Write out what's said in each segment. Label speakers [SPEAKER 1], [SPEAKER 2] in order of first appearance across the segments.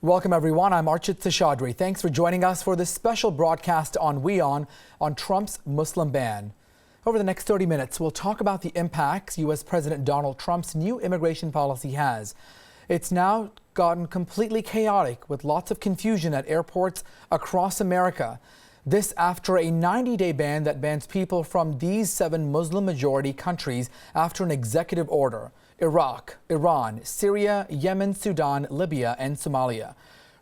[SPEAKER 1] Welcome everyone, I'm Archit Seshadri. Thanks for joining us for this special broadcast on WION on Trump's Muslim ban. Over the next 30 minutes, we'll talk about the impacts U.S. President Donald Trump's new immigration policy has. It's now gotten completely chaotic with lots of confusion at airports across America. This after a 90-day ban that bans people from these 7 Muslim-majority countries after an executive order. Iraq, Iran, Syria, Yemen, Sudan, Libya, and Somalia.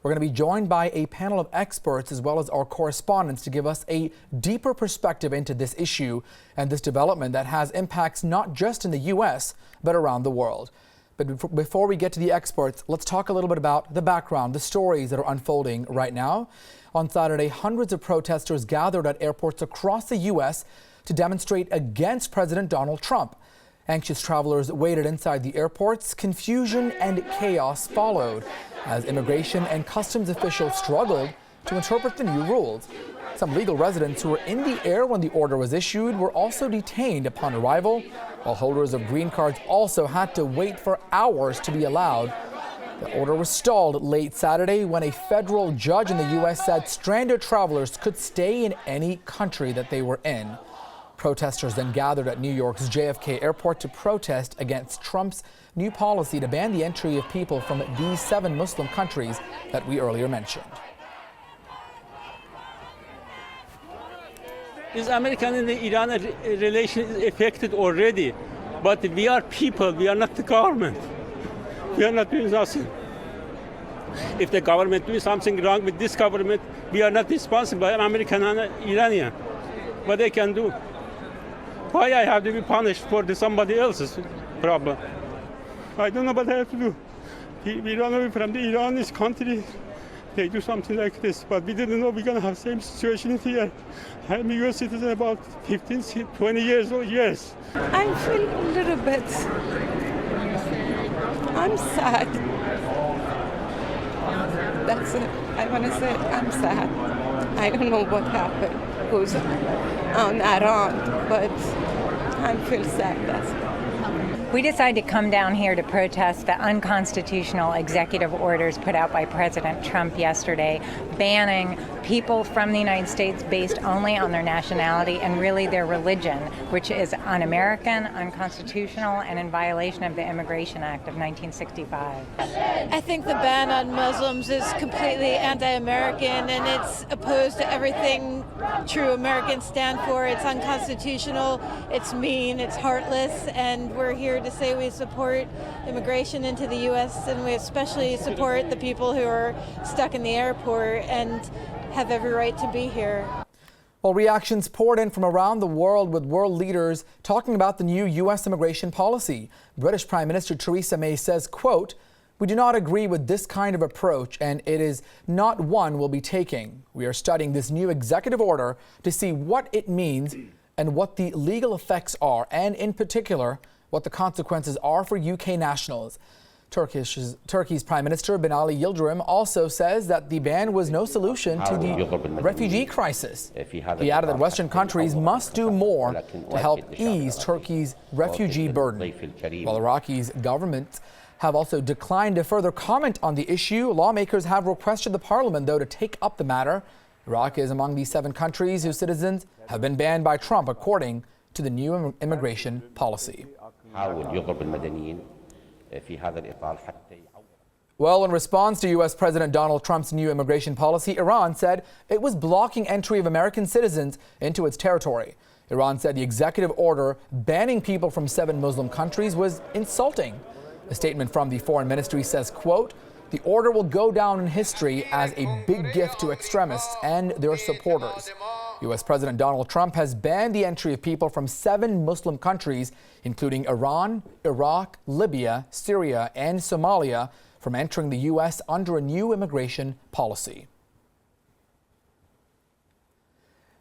[SPEAKER 1] We're going to be joined by a panel of experts as well as our correspondents to give us a deeper perspective into this issue and this development that has impacts not just in the U.S., but around the world. But before we get to the experts, let's talk a little bit about the background, the stories that are unfolding right now. On Saturday, hundreds of protesters gathered at airports across the U.S. to demonstrate against President Donald Trump. Anxious travelers waited inside the airports. Confusion and chaos followed as immigration and customs officials struggled to interpret the new rules. Some legal residents who were in the air when the order was issued were also detained upon arrival, while holders of green cards also had to wait for hours to be allowed. The order was stalled late Saturday when a federal judge in the U.S. said stranded travelers could stay in any country that they were in. Protesters then gathered at New York's JFK airport to protest against Trump's new policy to ban the entry of people from these 7 Muslim countries that we earlier mentioned.
[SPEAKER 2] Is American and the Iran relation is affected already, but we are people, we are not the government. We are not doing nothing. If the government doing something wrong with this government, we are not responsible, American and Iranian. What they can do. Why I have to be punished for somebody else's problem? I don't know what I have to do. We run away from the Iranian country. They do something like this, but we didn't know we're going to have the same situation here. I'm a U.S. citizen about 15, 20 years old, yes.
[SPEAKER 3] I feel a little bit, I'm sad. That's it. I want to say I'm sad. I don't know what happened, who's on Iran, but I feel sad. That's it.
[SPEAKER 4] We decided to come down here to protest the unconstitutional executive orders put out by President Trump yesterday, banning people from the United States based only on their nationality and really their religion, which is un-American, unconstitutional, and in violation of the Immigration Act of 1965.
[SPEAKER 5] I think the ban on Muslims is completely anti-American and it's opposed to everything true Americans stand for. It's unconstitutional, it's mean, it's heartless, and we're here to say we support immigration into the U.S. and we especially support the people who are stuck in the airport and have every right to be here.
[SPEAKER 1] Well, reactions poured in from around the world with world leaders talking about the new U.S. immigration policy. British Prime Minister Theresa May says, quote, "We do not agree with this kind of approach and it is not one we'll be taking. We are studying this new executive order to see what it means and what the legal effects are, and in particular, what the consequences are for UK nationals." Turkey's Prime Minister Binali Yildirim also says that the ban was no solution to the refugee crisis. He added that Western countries must do more to help ease Turkey's refugee burden. While Iraqi's government have also declined to further comment on the issue, lawmakers have requested the parliament, though, to take up the matter. Iraq is among the 7 countries whose citizens have been banned by Trump, according to the new immigration policy. Well, in response to U.S. President Donald Trump's new immigration policy, Iran said it was blocking entry of American citizens into its territory. Iran said the executive order banning people from 7 Muslim countries was insulting. A statement from the foreign ministry says, quote, "The order will go down in history as a big gift to extremists and their supporters." U.S. President Donald Trump has banned the entry of people from 7 Muslim countries, including Iran, Iraq, Libya, Syria, and Somalia, from entering the U.S. under a new immigration policy.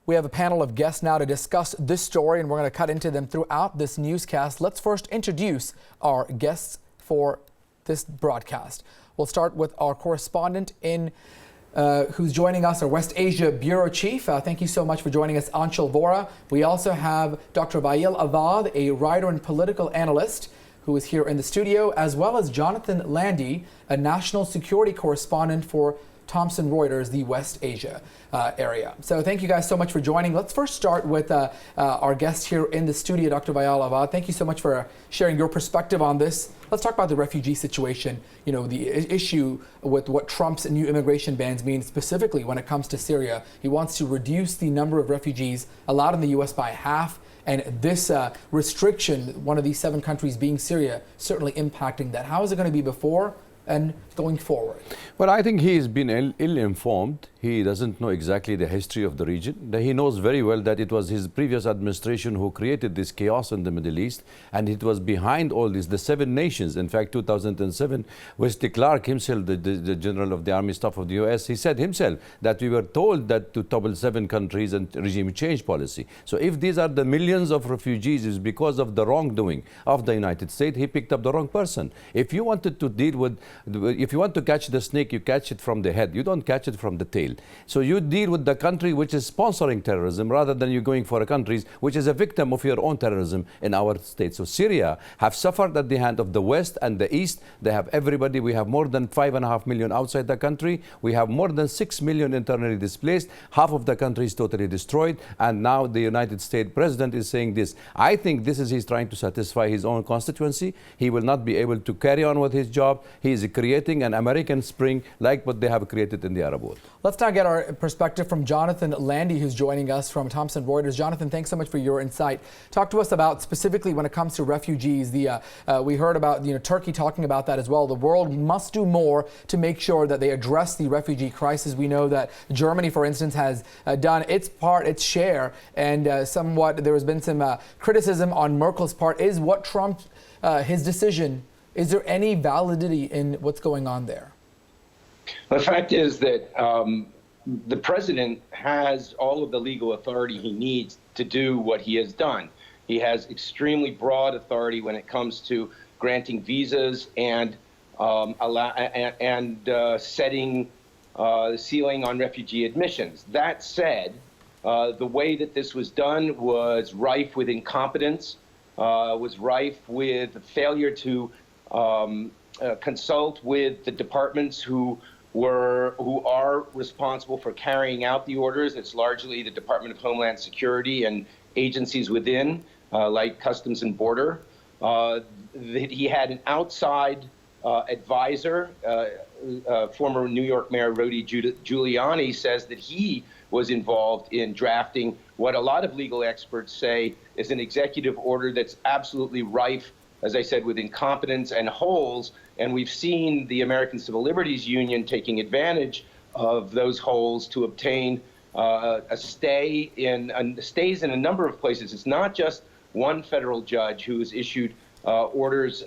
[SPEAKER 1] We have a panel of guests now to discuss this story, and we're going to cut into them throughout this newscast. Let's first introduce our guests for this broadcast. We'll start with our correspondent who's joining us, our West Asia Bureau Chief. Thank you so much for joining us, Anshul Vora. We also have Dr. Wael Awad, a writer and political analyst, who is here in the studio, as well as Jonathan Landy, a national security correspondent for Thomson Reuters, the West Asia area. So thank you guys so much for joining. Let's first start with our guest here in the studio, Dr. Wael Awad. Thank you so much for sharing your perspective on this. Let's talk about the refugee situation, you know, the issue with what Trump's new immigration bans mean specifically when it comes to Syria. He wants to reduce the number of refugees allowed in the U.S. by half. And this restriction, one of these 7 countries being Syria, certainly impacting that. How is it going to be before and going forward?
[SPEAKER 6] Well, I think he's been ill-informed. He doesn't know exactly the history of the region. He knows very well that it was his previous administration who created this chaos in the Middle East, and it was behind all this, the 7 nations. In fact, 2007, Wesley Clark himself, the general of the Army Staff of the U.S., he said himself that we were told that to topple 7 countries and regime change policy. So if these are the millions of refugees, it's because of the wrongdoing of the United States. He picked up the wrong person. If you wanted to deal with, if you want to catch the snake, you catch it from the head. You don't catch it from the tail. So you deal with the country which is sponsoring terrorism rather than you going for a country which is a victim of your own terrorism in our state. So Syria have suffered at the hand of the West and the East. They have everybody. We have more than 5.5 million outside the country. We have more than 6 million internally displaced. Half of the country is totally destroyed. And now the United States president is saying this. I think this is he's trying to satisfy his own constituency. He will not be able to carry on with his job. He is creating an American spring like what they have created in the Arab world.
[SPEAKER 1] Let's now get our perspective from Jonathan Landy, who's joining us from Thomson Reuters. Jonathan, thanks so much for your insight. Talk to us about specifically when it comes to refugees. We heard about Turkey talking about that as well. The world must do more to make sure that they address the refugee crisis. We know that Germany, for instance, has done its part, its share, and somewhat there has been some criticism on Merkel's part. Is what Trump, his decision, is there any validity in what's going on there?
[SPEAKER 7] The fact is that the president has all of the legal authority he needs to do what he has done. He has extremely broad authority when it comes to granting visas and setting the ceiling on refugee admissions. That said, the way that this was done was rife with incompetence, was rife with failure to consult with the departments who are responsible for carrying out the orders. It's largely the Department of Homeland Security and agencies within, like Customs and Border. He had an outside advisor. Former New York Mayor Rudy Giuliani says that he was involved in drafting what a lot of legal experts say is an executive order that's absolutely rife, as I said, with incompetence and holes. And we've seen the American Civil Liberties Union taking advantage of those holes to obtain stays in a number of places. It's not just one federal judge who has issued orders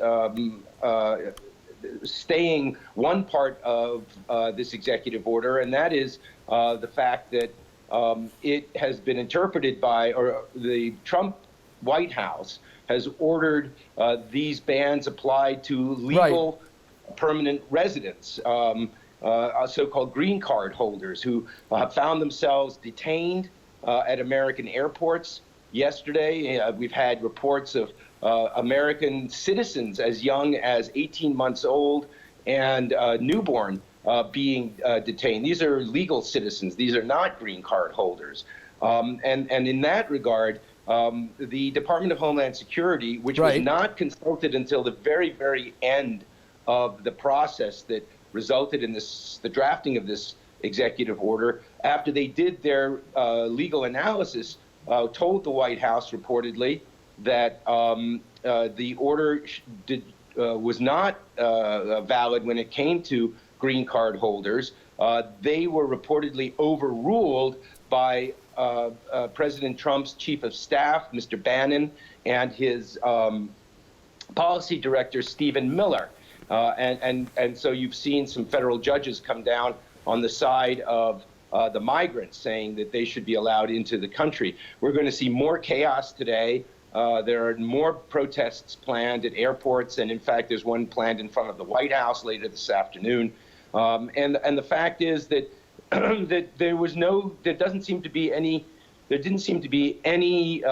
[SPEAKER 7] staying one part of this executive order, and that is the fact that it has been interpreted by, or the Trump White House has ordered these bans applied to legal permanent residents, so-called green card holders who have found themselves detained at American airports. Yesterday, we've had reports of American citizens as young as 18 months old and newborn being detained. These are legal citizens. These are not green card holders. And in that regard, the Department of Homeland Security, which was not consulted until the very, very end of the process that resulted in the drafting of this executive order, after they did their legal analysis, told the White House reportedly that the order was not valid when it came to green card holders. They were reportedly overruled by President Trump's chief of staff, Mr. Bannon, and his policy director, Stephen Miller. And so you've seen some federal judges come down on the side of the migrants, saying that they should be allowed into the country. We're going to see more chaos today. There are more protests planned at airports, and in fact, there's one planned in front of the White House later this afternoon. And the fact is that that there didn't seem to be any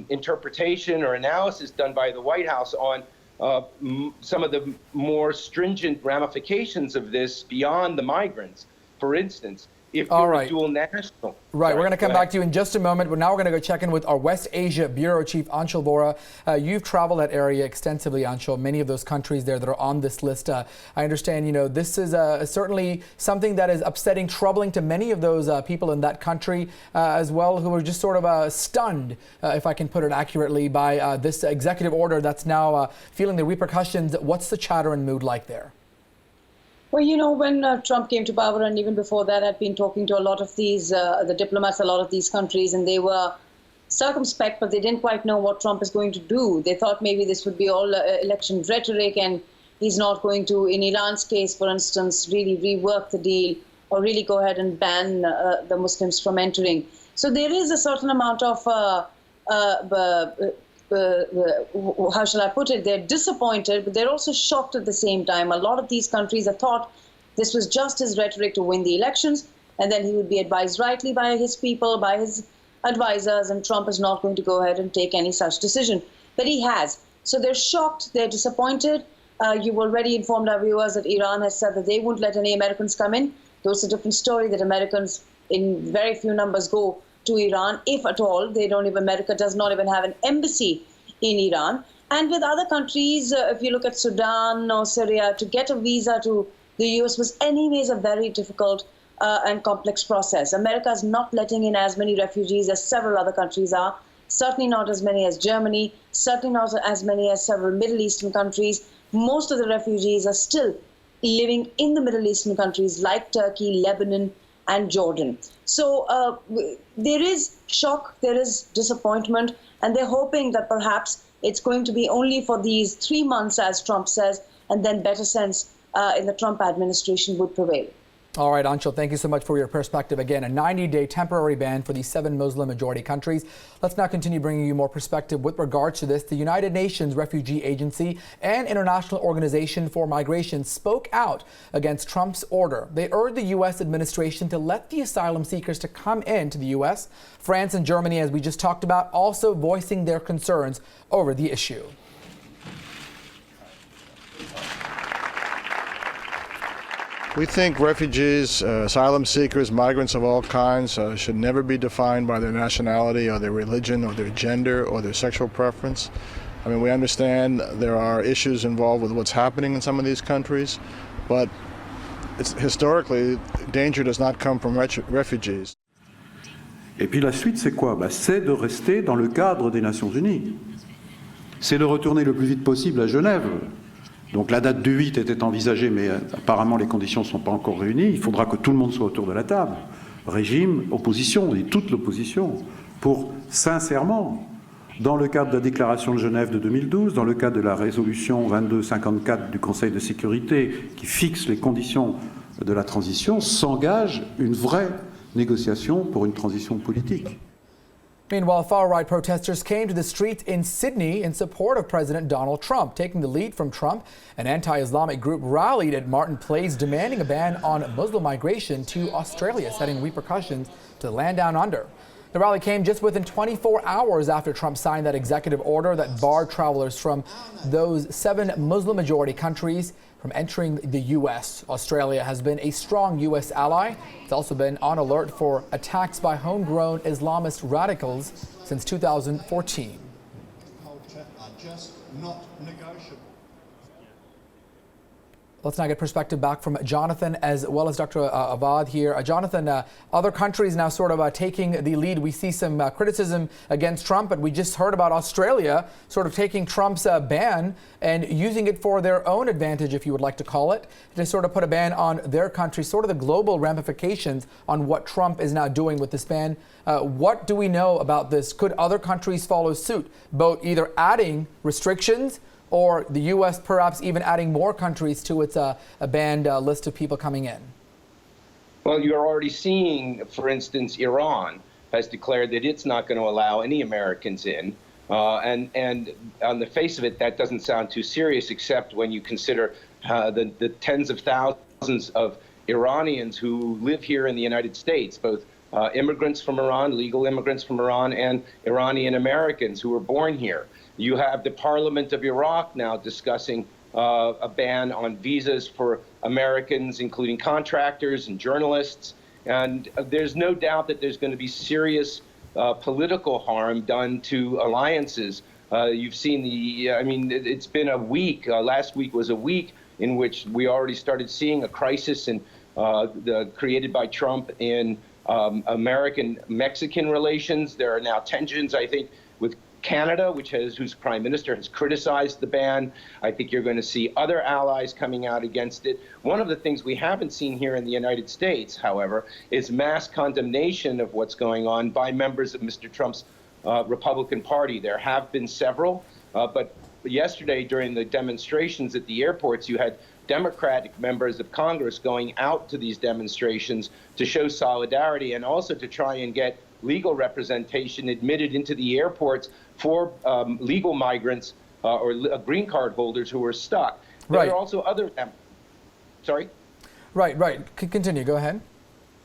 [SPEAKER 7] interpretation or analysis done by the White House on some of the more stringent ramifications of this beyond the migrants. For instance, if you're a dual national.
[SPEAKER 1] Right, we're going to come back to you in just a moment, but now we're going to go check in with our West Asia Bureau Chief, Anshul Vora. You've traveled that area extensively, Anshul, many of those countries there that are on this list. I understand, this is certainly something that is upsetting, troubling to many of those people in that country as well, who are just sort of stunned, if I can put it accurately, by this executive order that's now feeling the repercussions. What's the chatter and mood like there?
[SPEAKER 8] Well, when Trump came to power, and even before that, I'd been talking to a lot of these, the diplomats, a lot of these countries, and they were circumspect, but they didn't quite know what Trump is going to do. They thought maybe this would be all election rhetoric, and he's not going to, in Iran's case, for instance, really rework the deal or really go ahead and ban the Muslims from entering. So there is a certain amount of, how shall I put it, they're disappointed, but they're also shocked at the same time. A lot of these countries have thought this was just his rhetoric to win the elections, and then he would be advised rightly by his people, by his advisors, and Trump is not going to go ahead and take any such decision. But he has. So they're shocked, they're disappointed. You've already informed our viewers that Iran has said that they won't let any Americans come in. Though it's a different story that Americans in very few numbers go to Iran, if at all. America does not even have an embassy in Iran. And with other countries, if you look at Sudan or Syria, to get a visa to the US was anyways a very difficult and complex process. America is not letting in as many refugees as several other countries are, certainly not as many as Germany, certainly not as many as several Middle Eastern countries. Most of the refugees are still living in the Middle Eastern countries like Turkey, Lebanon, and Jordan. So there is shock, there is disappointment, and they're hoping that perhaps it's going to be only for these 3 months, as Trump says, and then better sense in the Trump administration would prevail.
[SPEAKER 1] All right, Anshul, thank you so much for your perspective. Again, a 90-day temporary ban for these 7 Muslim-majority countries. Let's now continue bringing you more perspective with regards to this. The United Nations Refugee Agency and International Organization for Migration spoke out against Trump's order. They urged the U.S. administration to let the asylum seekers to come into the U.S. France and Germany, as we just talked about, also voicing their concerns over the issue.
[SPEAKER 9] We think refugees, asylum seekers, migrants of all kinds should never be defined by their nationality or their religion or their gender or their sexual preference. I mean, we understand there are issues involved with what's happening in some of these countries, but historically, danger does not come from refugees.
[SPEAKER 10] Et puis la suite, c'est quoi? C'est de rester dans le cadre des Nations Unies. C'est de retourner le plus vite possible à Genève. Donc la date du 8 était envisagée, mais apparemment les conditions ne sont pas encore réunies. Il faudra que tout le monde soit autour de la table. Régime, opposition, et toute l'opposition, pour sincèrement, dans le cadre de la déclaration de Genève de 2012, dans le cadre de la résolution 2254 du Conseil de sécurité qui fixe les conditions de la transition, s'engage une vraie négociation pour une transition politique.
[SPEAKER 1] Meanwhile, far-right protesters came to the streets in Sydney in support of President Donald Trump. Taking the lead from Trump, an anti-Islamic group rallied at Martin Place demanding a ban on Muslim migration to Australia, setting repercussions to the land down under. The rally came just within 24 hours after Trump signed that executive order that barred travelers from those 7 Muslim-majority countries from entering the U.S. Australia has been a strong U.S. ally. It's also been on alert for attacks by homegrown Islamist radicals since 2014. Let's now get perspective back from Jonathan as well as Dr. Awad here. Jonathan, other countries now sort of taking the lead. We see some criticism against Trump, but we just heard about Australia sort of taking Trump's ban and using it for their own advantage, if you would like to call it, to sort of put a ban on their country, sort of the global ramifications on what Trump is now doing with this ban. What do we know about this? Could other countries follow suit, both either adding restrictions or the U.S. perhaps even adding more countries to its banned list of people coming in?
[SPEAKER 7] Well, you're already seeing, for instance, Iran has declared that it's not going to allow any Americans in. And on the face of it, that doesn't sound too serious, except when you consider the tens of thousands of Iranians who live here in the United States, both immigrants from Iran, legal immigrants from Iran, and Iranian Americans who were born here. You have the Parliament of Iraq now discussing a ban on visas for Americans, including contractors and journalists. And there's no doubt that there's going to be serious political harm done to alliances. You've seen it's been a week. Last week was a week in which we already started seeing a crisis created by Trump in American-Mexican relations. There are now tensions, I think, with Canada, whose prime minister has criticized the ban. I think you're going to see other allies coming out against it. One of the things we haven't seen here in the United States, however, is mass condemnation of what's going on by members of Mr. Trump's Republican Party. There have been several, but yesterday during the demonstrations at the airports, you had Democratic members of Congress going out to these demonstrations to show solidarity and also to try and get legal representation admitted into the airports for legal migrants or green card holders who are stuck. There are also other... Sorry?
[SPEAKER 1] Right. Continue. Go ahead.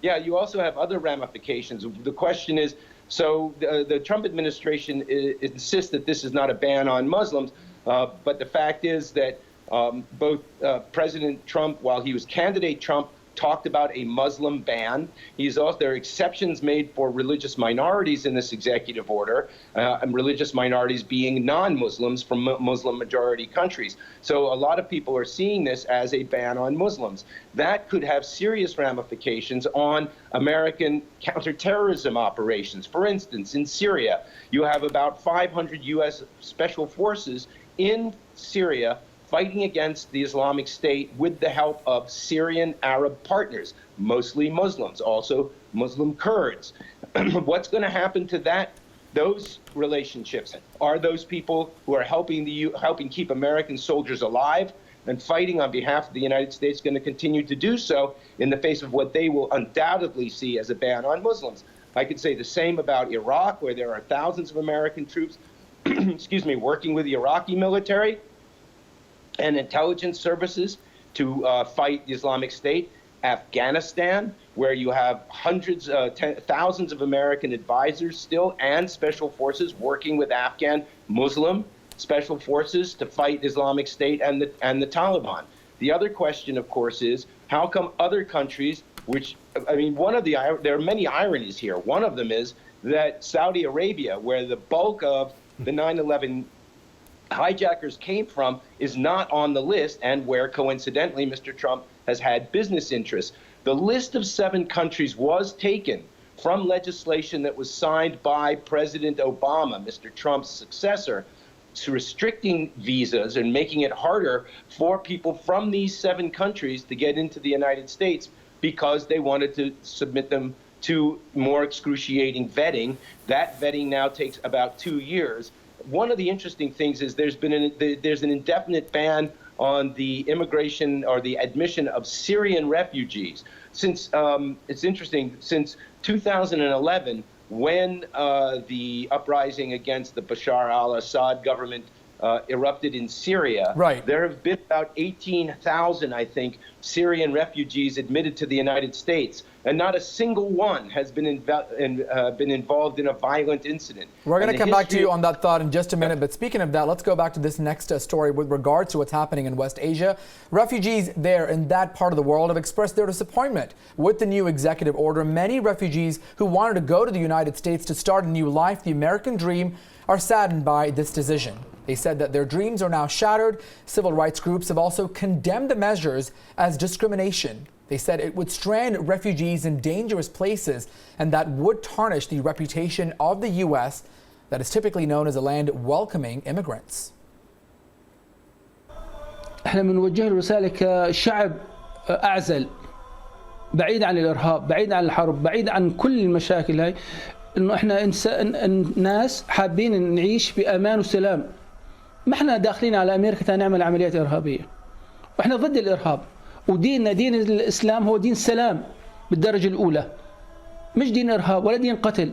[SPEAKER 7] Yeah, you also have other ramifications. The question is, so the Trump administration insists that this is not a ban on Muslims, but the fact is that both President Trump, while he was candidate Trump, talked about a Muslim ban. There are exceptions made for religious minorities in this executive order, and religious minorities being non-Muslims from Muslim-majority countries. So a lot of people are seeing this as a ban on Muslims. That could have serious ramifications on American counterterrorism operations. For instance, in Syria, you have about 500 U.S. special forces in Syria fighting against the Islamic State with the help of Syrian Arab partners, mostly Muslims, also Muslim Kurds. What's going to happen to those relationships? Are those people who are helping keep American soldiers alive and fighting on behalf of the United States going to continue to do so in the face of what they will undoubtedly see as a ban on Muslims? I could say the same about Iraq, where there are thousands of American troops, working with the Iraqi military and intelligence services to fight the Islamic State. Afghanistan, where you have thousands of American advisors still and special forces working with Afghan Muslim special forces to fight Islamic State and the Taliban. The other question, of course, is how come other countries, there are many ironies here. One of them is that Saudi Arabia, where the bulk of the 9/11 hijackers came from, is not on the list, and where coincidentally Mr. Trump has had business interests. The list of 7 countries was taken from legislation that was signed by President Obama, Mr. Trump's successor, restricting visas and making it harder for people from these 7 countries to get into the United States because they wanted to submit them to more excruciating vetting. That vetting now takes about 2 years. One of the interesting things is there's an indefinite ban on the immigration or the admission of Syrian refugees. It's interesting, since 2011, when the uprising against the Bashar al-Assad government erupted in Syria, there have been about 18,000, I think, Syrian refugees admitted to the United States, and not a single one has been involved in a violent incident.
[SPEAKER 1] We're going to come back to you on that thought in just a minute, but speaking of that, let's go back to this next story with regards to what's happening in West Asia. Refugees there in that part of the world have expressed their disappointment with the new executive order. Many refugees who wanted to go to the United States to start a new life, the American dream, are saddened by this decision. They said that their dreams are now shattered. Civil rights groups have also condemned the measures as discrimination. They said it would strand refugees in dangerous places and that would tarnish the reputation of the U.S. that is typically known as a land welcoming immigrants.
[SPEAKER 11] احنا بنوجه له رسالة كشعب أعزل بعيد عن الإرهاب، بعيد عن الحرب، بعيد عن كل المشاكل هاي، إنه إحنا ناس حابين نعيش بأمان وسلام. ما إحنا داخلين على أمريكا نعمل عمليات إرهابية. وإحنا ضد الإرهاب. وديننا دين الإسلام هو دين سلام بالدرجة الأولى، مش دين إرهاب ولا دين قتل.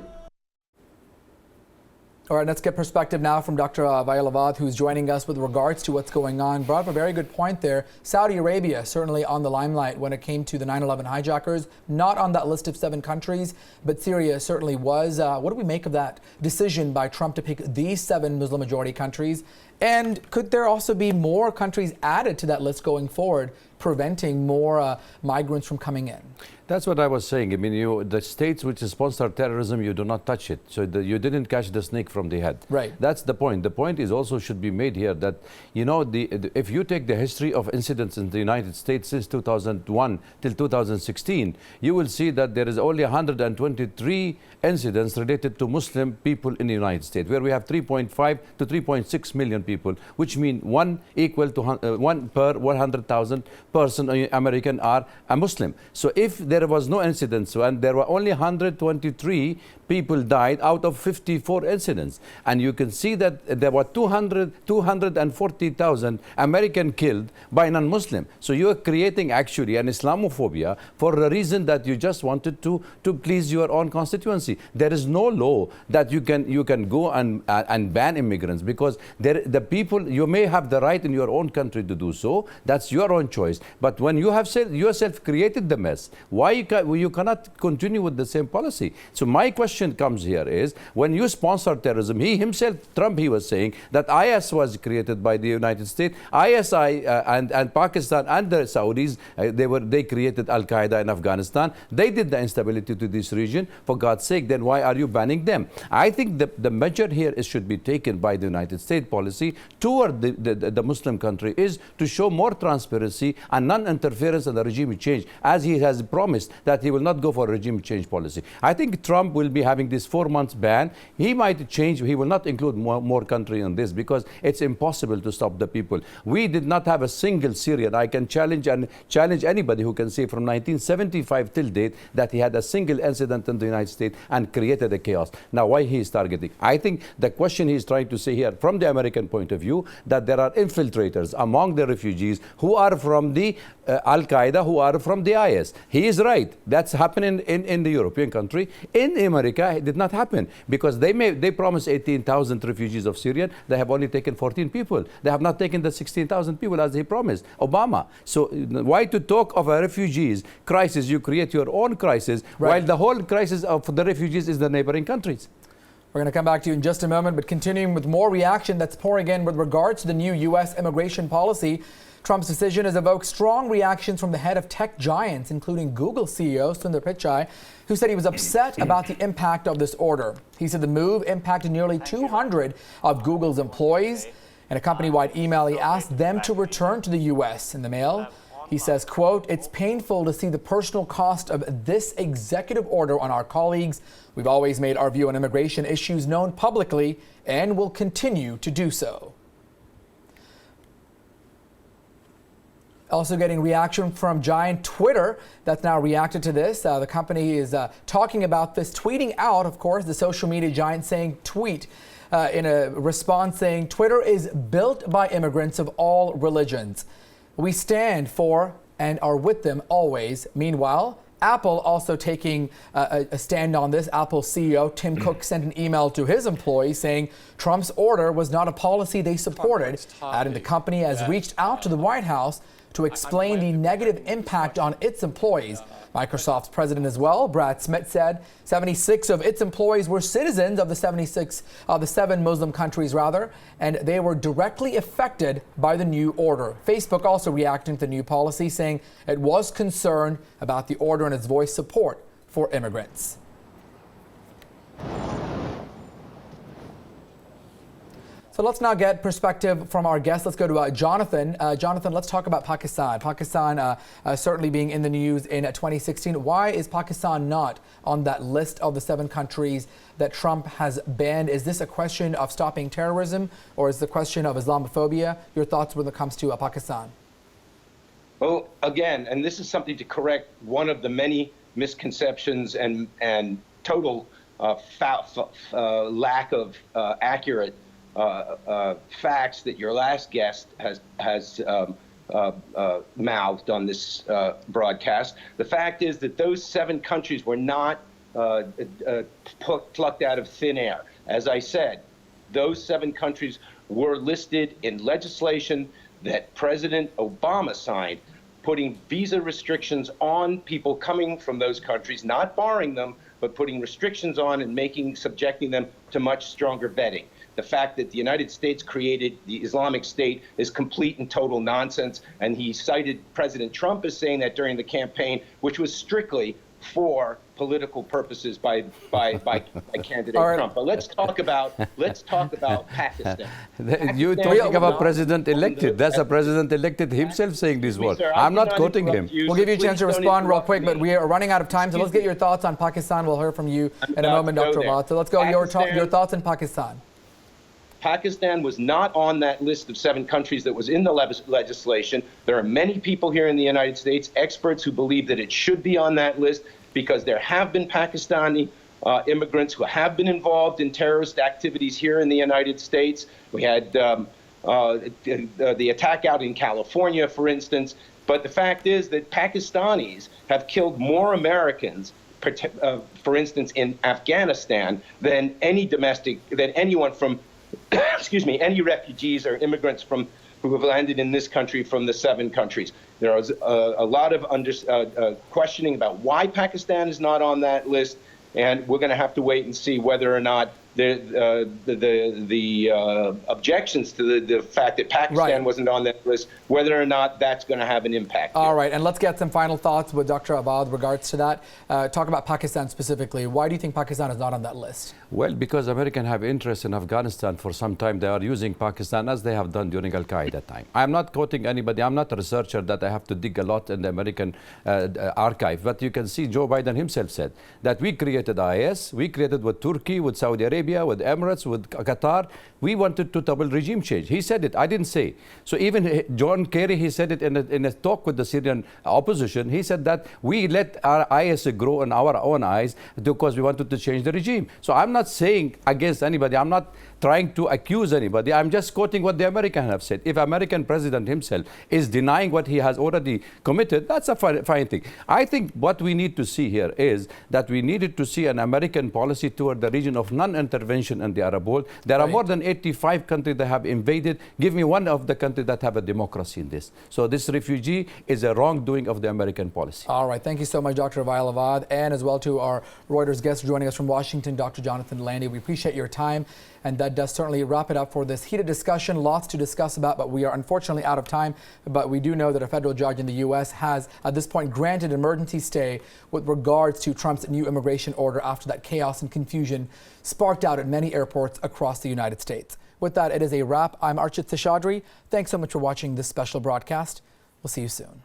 [SPEAKER 1] All right, let's get perspective now from Dr. Vailavad, who's joining us with regards to what's going on. Brought up a very good point there. Saudi Arabia certainly on the limelight when it came to the 9/11 hijackers, not on that list of 7 countries, but Syria certainly was. What do we make of that decision by Trump to pick these 7 Muslim majority countries? And could there also be more countries added to that list going forward, preventing more migrants from coming in?
[SPEAKER 6] That's what I was saying. I mean, the states which sponsor terrorism, you do not touch it. So you didn't catch the snake from the head.
[SPEAKER 1] Right.
[SPEAKER 6] That's the point. The point is also should be made here that, if you take the history of incidents in the United States since 2001 till 2016, you will see that there is only 123 incidents related to Muslim people in the United States, where we have 3.5 to 3.6 million people, which mean 1 equal to 1 per 100,000 person American are a Muslim. So if there was no incidents and there were only 123 people died out of 54 incidents, and you can see that there were 240,000 American killed by non-Muslim. So you are creating actually an Islamophobia for the reason that you just wanted to please your own constituency. There is no law that you can go and ban immigrants, because the people, you may have the right in your own country to do so. That's your own choice. But when you have yourself created the mess, why you cannot continue with the same policy? So my question comes here is, when you sponsor terrorism, he himself, Trump, he was saying that IS was created by the United States, ISI and Pakistan and the Saudis, they created Al-Qaeda in Afghanistan. They did the instability to this region. For God's sake, then why are you banning them? I think the measure here should be taken by the United States policy toward the Muslim country is to show more transparency and non-interference in the regime change, as he has promised that he will not go for a regime change policy. I think Trump will be having this 4 months ban. He might change. He will not include more country in this, because it's impossible to stop the people. We did not have a single Syrian. I can challenge anybody who can say from 1975 till date that he had a single incident in the United States and created a chaos. Now, why he is targeting? I think the question he is trying to say here from the American point of view, that there are infiltrators among the refugees who are from the Al-Qaeda, who are from the IS. He is right. That's happening in the European country. In America, it did not happen, because they promised 18,000 refugees of Syria. They have only taken 14 people. They have not taken the 16,000 people as he promised, Obama. So why to talk of a refugees crisis? You create your own crisis, right, while the whole crisis of the refugees is the neighboring countries.
[SPEAKER 1] We're going to come back to you in just a moment, but continuing with more reaction that's pouring in with regards to the new U.S. immigration policy. Trump's decision has evoked strong reactions from the head of tech giants, including Google CEO Sundar Pichai, who said he was upset about the impact of this order. He said the move impacted nearly 200 of Google's employees. In a company-wide email, he asked them to return to the U.S. In the mail, he says, quote, "It's painful to see the personal cost of this executive order on our colleagues. We've always made our view on immigration issues known publicly and will continue to do so." Also getting reaction from giant Twitter that's now reacted to this. The company is talking about this, tweeting out, of course, the social media giant saying, tweet in a response saying, "Twitter is built by immigrants of all religions. We stand for and are with them always." Meanwhile, Apple also taking a stand on this. Apple CEO Tim Cook sent an email to his employees saying Trump's order was not a policy they supported, adding the company has reached out to the White House to explain the negative impact on its employees. Microsoft's president as well, Brad Smith, said 76 of its employees were citizens of the 7 Muslim countries, and they were directly affected by the new order. Facebook also reacting to the new policy, saying it was concerned about the order and its voiced support for immigrants. So let's now get perspective from our guests. Let's go to Jonathan. Jonathan, let's talk about Pakistan. Pakistan certainly being in the news in 2016. Why is Pakistan not on that list of the 7 countries that Trump has banned? Is this a question of stopping terrorism, or is it a question of Islamophobia? Your thoughts when it comes to Pakistan?
[SPEAKER 7] Well, again, and this is something to correct one of the many misconceptions and total lack of accurate facts that your last guest has mouthed on this broadcast. The fact is that those 7 countries were not plucked out of thin air. As I said, those 7 countries were listed in legislation that President Obama signed, putting visa restrictions on people coming from those countries, not barring them, but putting restrictions on and subjecting them to much stronger vetting. The fact that the United States created the Islamic State is complete and total nonsense, and he cited President Trump as saying that during the campaign, which was strictly for political purposes by candidate Trump. But let's talk about Pakistan.
[SPEAKER 6] You're talking about president-elected. That's a president-elected himself saying these words. I'm not quoting him.
[SPEAKER 1] We'll give you a chance to respond real quick, but we are running out of time, so let's get your thoughts on Pakistan. We'll hear from you in a moment, Dr. Awad. So let's go, your thoughts on Pakistan.
[SPEAKER 7] Pakistan was not on that list of 7 countries that was in the legislation. There are many people here in the United States, experts, who believe that it should be on that list because there have been Pakistani immigrants who have been involved in terrorist activities here in the United States. We had the attack out in California, for instance. But the fact is that Pakistanis have killed more Americans, for instance, in Afghanistan, than anyone from any refugees or immigrants who have landed in this country from the 7 countries. There is a lot of questioning about why Pakistan is not on that list, and we're going to have to wait and see whether or not the objections to the fact that Pakistan wasn't on that list, whether or not that's going to have an impact.
[SPEAKER 1] All right, and let's get some final thoughts with Dr. Awad with regards to that. Talk about Pakistan specifically. Why do you think Pakistan is not on that list?
[SPEAKER 6] Well, because Americans have interest in Afghanistan for some time. They are using Pakistan as they have done during Al-Qaeda time. I'm not quoting anybody. I'm not a researcher that I have to dig a lot in the American archive. But you can see Joe Biden himself said that we created IS, we created with Turkey, with Saudi Arabia, with Emirates, with Qatar. We wanted to double regime change. He said it. I didn't say. So even John Kerry, he said it in a talk with the Syrian opposition. He said that we let our IS grow in our own eyes because we wanted to change the regime. So I'm not saying against anybody. I'm not trying to accuse anybody. I'm just quoting what the Americans have said. If American president himself is denying what he has already committed, that's a fine thing. I think what we need to see here is that we needed to see an American policy toward the region of non-intervention in the Arab world. There are more than 85 countries that have invaded. Give me one of the countries that have a democracy in this. So this refugee is a wrongdoing of the American policy.
[SPEAKER 1] All right. Thank you so much, Dr. Wael Awad, and as well to our Reuters guest joining us from Washington, Dr. Jonathan Landy. We appreciate your time. And that does certainly wrap it up for this heated discussion. Lots to discuss about, but we are unfortunately out of time. But we do know that a federal judge in the U.S. has, at this point, granted emergency stay with regards to Trump's new immigration order after that chaos and confusion sparked out at many airports across the United States. With that, it is a wrap. I'm Archit Seshadri. Thanks so much for watching this special broadcast. We'll see you soon.